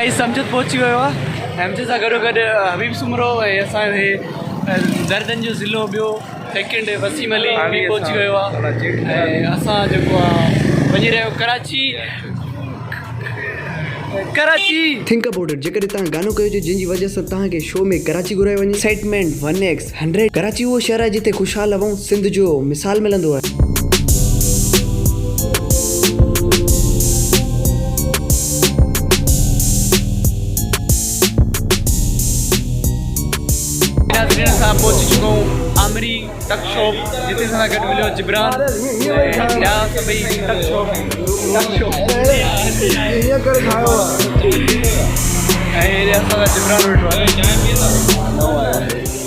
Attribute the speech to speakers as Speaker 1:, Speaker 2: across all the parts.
Speaker 1: Guys समझत पहुची वियो आहे हमसे सां गॾो गॾु हबीब सुमरो ऐं असांजे दर्दन जो ज़िलो ॿियो सेकेंड वसीम अली बि पहुची वियो आहे ऐं असां जेको आहे वञी रहियो कराची थिंक अबाउट इट जेकॾहिं तव्हां गानो कयो जंहिंजी वजह सां तव्हांखे शो में कराची घुरायो वञे एक्साइटमेंट 1x 100 कराची उहो शहर आहे जिते ख़ुशहाल ऐं सिंध जो मिसाल मिलंदो आहे सां पहुची चुका हूँ आमरी टक शॉप जिते सां गॾु मिलियो जिब्रान ॿिया सभई टक शॉप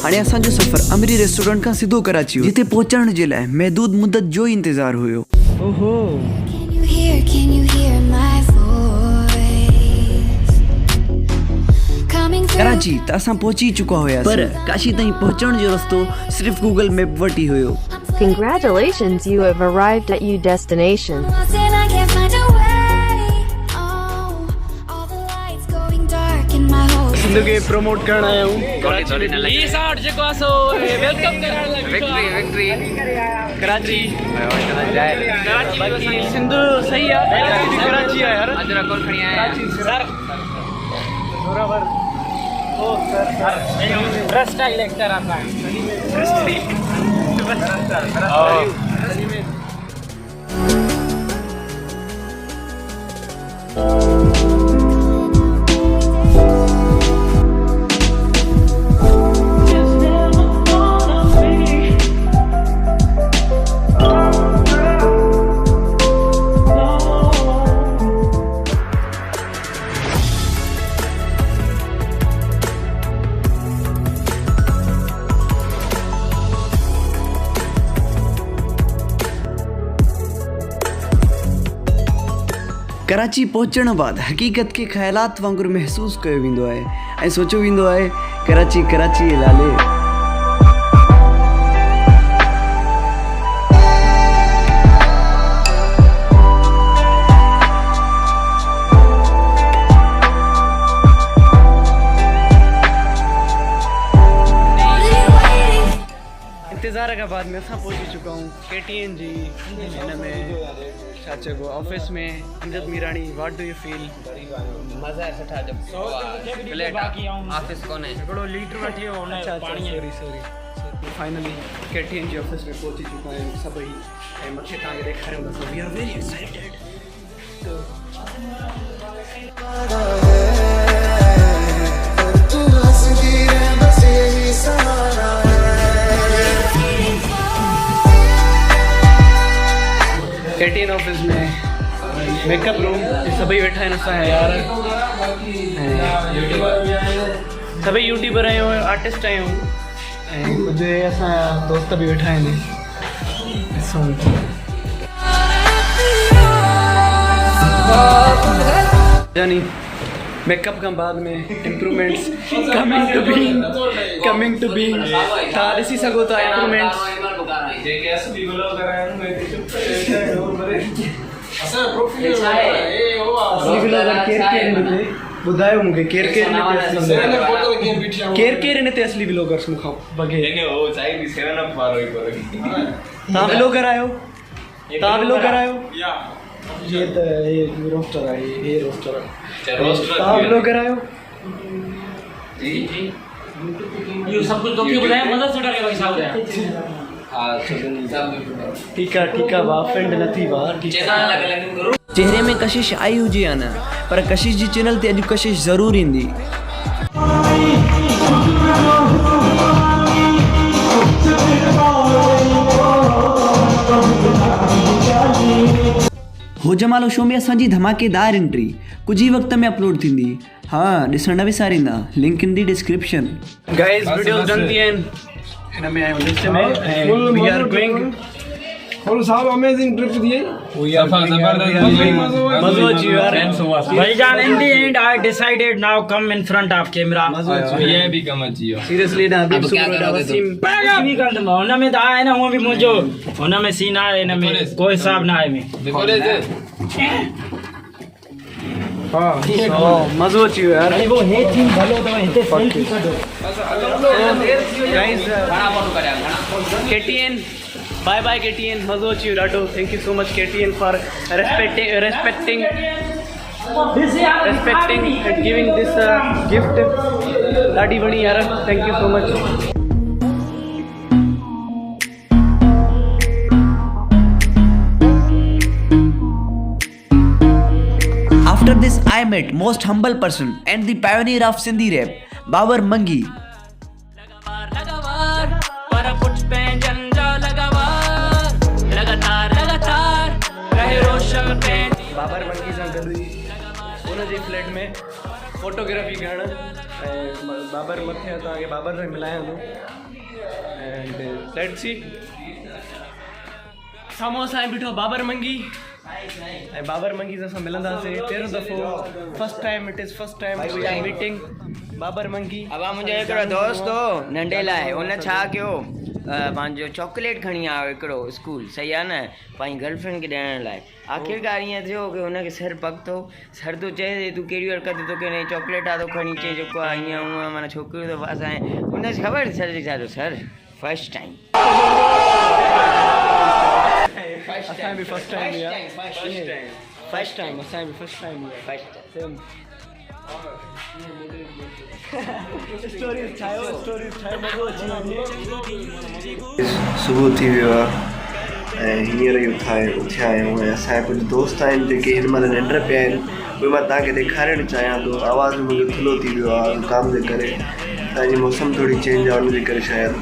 Speaker 1: हाणे असांजो सफ़र अमरी रेस्टोरेंट खां सिधो कराची जिते पहुचण जे लाइ महदूद मुद्दत जो इंतज़ारु हुयो ओहो कराची त असां पहुची चुका हुआसीं पर काशी ताईं पहुचण जो रस्तो सिर्फ़ गूगल मैप वटि ई हुयो
Speaker 2: Congratulations, you have arrived at your destination.
Speaker 1: Sindh खे प्रमोट करण आया हूं ये साठ जेको आहे सो वेलकम करण लाइ विक्ट्री कराची बाक़ी सिंध सही आहे कराची आहे यार अजरा कोन खणी आया सर बराबर ओ सर स्टाइल एक्टर आता है कराची पहुचण बाद हक़ीक़त के ख़्यालात वांगुरु महसूस कयो वेंदो आहे ऐं सोचियो वेंदो आहे कराची कराची लाले इंतज़ार खां बाद में असां पहुची चुका हूँ KTN जी हिन में छा चइबो ऑफिस में Amjad Mirani what do you feel
Speaker 3: मज़ा है सुठा जब प्लेट ऑफिस कोने
Speaker 1: हिकिड़ो लीटर वठी वियो हुन पाणी सॉरी फाइनली KTN जी ऑफिस में पहुची चुका आहियूं सभई ऐं मथे तव्हांखे ॾेखारियूं we are very excited KTN office में मेकअप रूम सभई वेठा आहिनि असांजा यार सभई यूट्यूबर आहियूं आर्टिस्ट आहियूं ऐं कुझु असांजा दोस्त बि वेठा आहिनि यानी मेकअप खां बाद में इम्प्रूवमेंट्स कमिंग टू बी तव्हां ॾिसी सघो था इम्प्रूवमेंट्स ॿुधायो मूंखे केरु केरु हिन ते असली व्लॉगर्स मूंखां बग़ैर तव्हां व्लॉगर आहियो ये त हे रोस्टर आहे हे रोस्टर आहे तव्हां व्लॉगर आहियो जी इहो सभु कुझु तोखे ॿुधाए मदद से करे भाई साहब ठीकु आहे वाह फ्रेंड न थी वाह चेहरे में कशिश आई हुजे या न पर कशिश जी चैनल ते अॼु कशिश ज़रूरु ईंदी हो जमालो शो में असांजी धमाकेदार एंट्री कुछ ही वक्त में अपलोड थींदी हाँ ॾिसण न विसारींदा link in the description guys videos done थी आहिनि हिन में आहियूं लिस्ट में वी आर गोइंग
Speaker 4: फुल साहब अमेजिंग ट्रिप दिए
Speaker 1: मज़ो अची वियो यार
Speaker 5: भाईजान in the end I decided now come in front of camera
Speaker 4: ये भी कम अची वियो
Speaker 1: सीरियसली ना हबीब सुमरो वसीम
Speaker 5: भी कंदम हुन में त आहे न हूं भी मुंहिंजो हुन में सीन आहे हिन में कोई हिसाब न आहे में
Speaker 4: हाँ
Speaker 1: मज़ो अची वियो यार
Speaker 5: वो हे थी भलो तो हिते सेल्फी कढो
Speaker 1: guys KTN bye bye KTN मज़ो अची वियो ॾाढो thank you so much KTN for respecting and giving this gift ॾाढी बड़ी यार thank you so much After this, I met most humble person and the pioneer of Sindhi rap, Babar Mangi. Babar Mangi सां गॾु उनजे फ्लैट में photography करण ऐं बाबर मथे तव्हांखे बाबर सां मिलायां थो एंड लेट्स सी साम्हूं असां बीठो बाबर मंगी ऐं बाबर मंगी सां असां मिलंदासीं पहिरियों दफ़ो first time we are meeting Babar Mangi
Speaker 3: अब मुंहिंजो हिकिड़ो दोस्त हो नंढे लाइ उन छा कयो पंहिंजो चॉकलेट खणी आयो हिकिड़ो स्कूल सही आहे न पंहिंजी गर्लफ्रेंड खे ॾियण लाइ आख़िरकार ईअं थियो की हुनखे सर पकतो सर तो चए तूं कहिड़ी हरकत तोखे चॉकलेट आहे तो खणी चए जेको आहे हीअं हूअं माना छोकिरियूं त पास आहिनि हुनखे ख़बर सर जी छा सर फर्स्ट टाइम
Speaker 1: असां बि फर्स्ट टाइम सुबुह थी वियो आहे ऐं हींअर ई उथिया आहियूं ऐं असांजा कुझु दोस्त आहिनि जेके हिन महिल निंड पिया आहिनि उहे मां तव्हांखे ॾेखारणु चाहियां थो आवाज़ मुंहिंजो थुलो थी वियो आहे ज़ुकाम जे करे असांजी मौसम थोरी चेंज आहे उनजे करे शायदि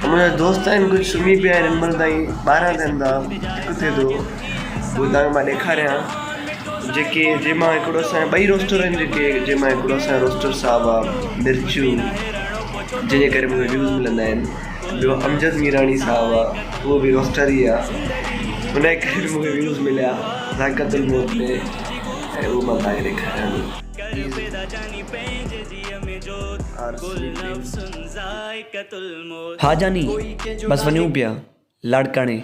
Speaker 1: मुंहिंजा दोस्त आहिनि कुझु सुम्ही पिया आहिनि हिन महिल ताईं 12 थियनि था हिकु थिए थो उहो तव्हांखे मां ॾेखारियां जेके जंहिंमां हिकिड़ो असांजा ॿई रोस्टर आहिनि जेके जंहिंमां हिकिड़ो असांजो रोस्टर साहिबु आहे मिर्चू जंहिंजे करे मूंखे व्यूज़ मिलंदा आहिनि ॿियो अमजद मीरानी साहिबु आहे उहो बि रोस्टर ई आहे हुनजे करे बि मूंखे व्यूज़ मिलिया ज़ाक़तुल मौत में ऐं उहो मां तव्हांखे ॾेखारियां हा जानी बसि वञूं पिया लाड़काणे